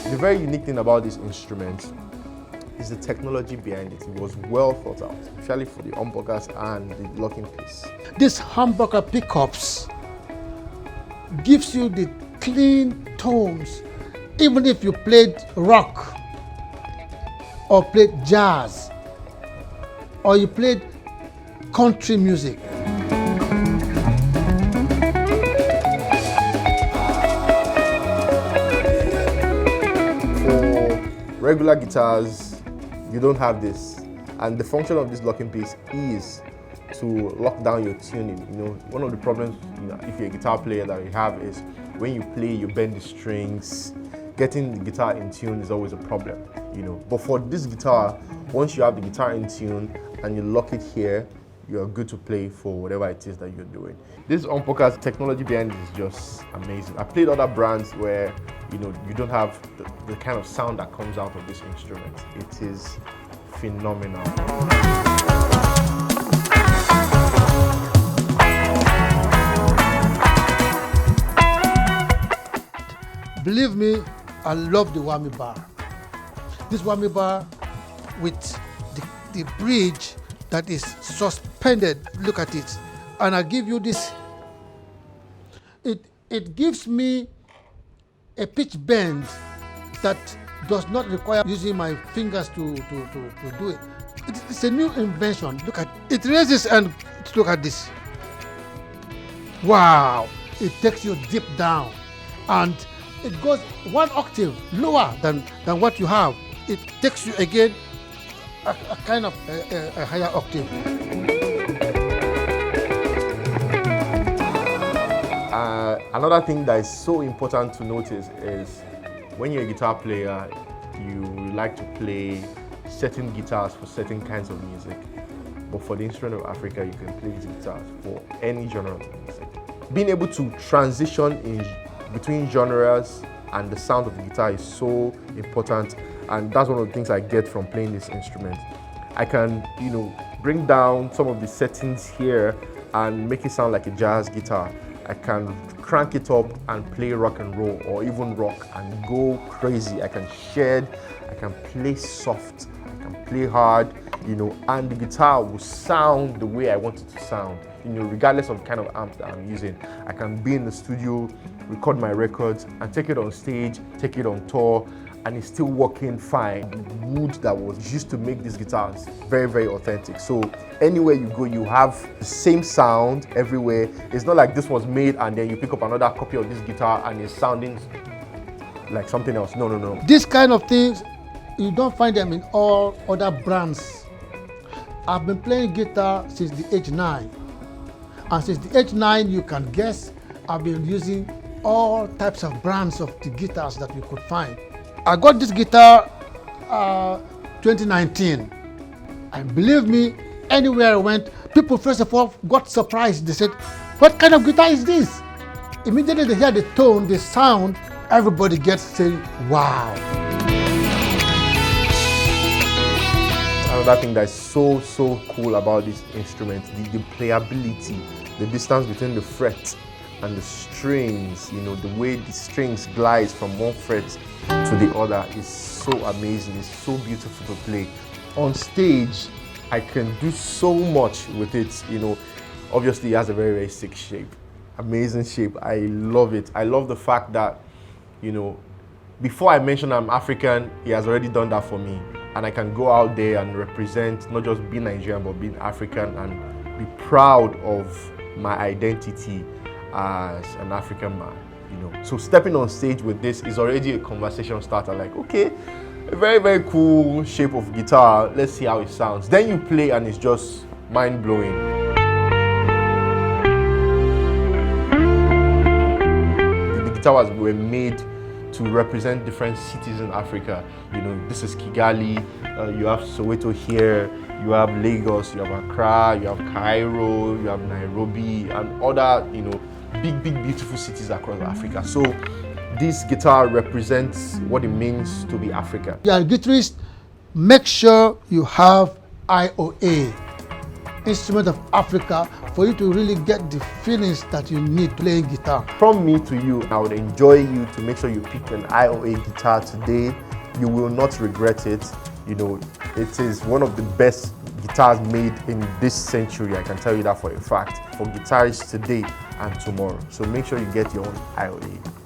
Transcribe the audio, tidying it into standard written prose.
The very unique thing about this instrument is the technology behind it. It was well thought out, especially for the humbuckers and the locking piece. These humbucker pickups gives you the clean tones, even if you played rock or played jazz or you played country music. For regular guitars, you don't have this, and the function of this locking piece is to lock down your tuning. You know, one of the problems, if you're a guitar player, that you have is when you play, you bend the strings. Getting the guitar in tune is always a problem, you know. But for this guitar, once you have the guitar in tune and you lock it here, you are good to play for whatever it is that you're doing. This humbucker's technology behind it is just amazing. I played other brands where, you don't have the kind of sound that comes out of this instrument. It is phenomenal. Believe me, I love the whammy bar. This whammy bar with the bridge that is suspended, look at it. And I give you this. It gives me a pitch bend that does not require using my fingers to do it. It's a new invention. Look at it. It raises and look at this. Wow! It takes you deep down, and it goes one octave lower than what you have. It takes you again a kind of a higher octave. Another thing that is so important to notice is when you're a guitar player, you like to play certain guitars for certain kinds of music. But for the Instrument of Africa, you can play these guitars for any genre of music. Being able to transition between genres and the sound of the guitar is so important, and that's one of the things I get from playing this instrument. I can, bring down some of the settings here and make it sound like a jazz guitar. I can crank it up and play rock and roll, or even rock, and go crazy. I can shed, I can play soft, I can play hard, and the guitar will sound the way I want it to sound, regardless of the kind of amp that I'm using. I can be in the studio, record my records, and take it on stage, take it on tour, and it's still working fine. The wood that was used to make these guitars, very, very authentic. So anywhere you go, you have the same sound everywhere. It's not like this was made and then you pick up another copy of this guitar and it's sounding like something else. No. These kind of things, you don't find them in all other brands. I've been playing guitar since the age 9. And since the age 9, you can guess, I've been using all types of brands of the guitars that you could find. I got this guitar 2019, and believe me, anywhere I went, people first of all got surprised. They said, "What kind of guitar is this?" Immediately they hear the tone, the sound, everybody gets saying, "Wow." Another thing that's so cool about this instrument, the playability, the distance between the fret and the strings, the way the strings glides from one fret to the other is so amazing. It's so beautiful to play. On stage, I can do so much with it. Obviously it has a very, very sick shape, amazing shape. I love it. I love the fact that, before I mention I'm African, he has already done that for me. And I can go out there and represent, not just being Nigerian, but being African, and be proud of my identity as an African man. So stepping on stage with this is already a conversation starter. Like, okay, a very, very cool shape of guitar. Let's see how it sounds. Then you play and it's just mind-blowing. The guitars were made to represent different cities in Africa. This is Kigali, you have Soweto here, you have Lagos, you have Accra, you have Cairo, you have Nairobi, and other, big, beautiful cities across Africa. So this guitar represents what it means to be African. You are a guitarist, make sure you have IOA, Instrument of Africa for you to really get the feelings that you need playing guitar. From me to you, I would enjoy you to make sure you pick an IOA guitar today. You will not regret it. You know, it is one of the best guitars made in this century. I can tell you that for a fact, for guitarists today and tomorrow. So make sure you get your own IOA.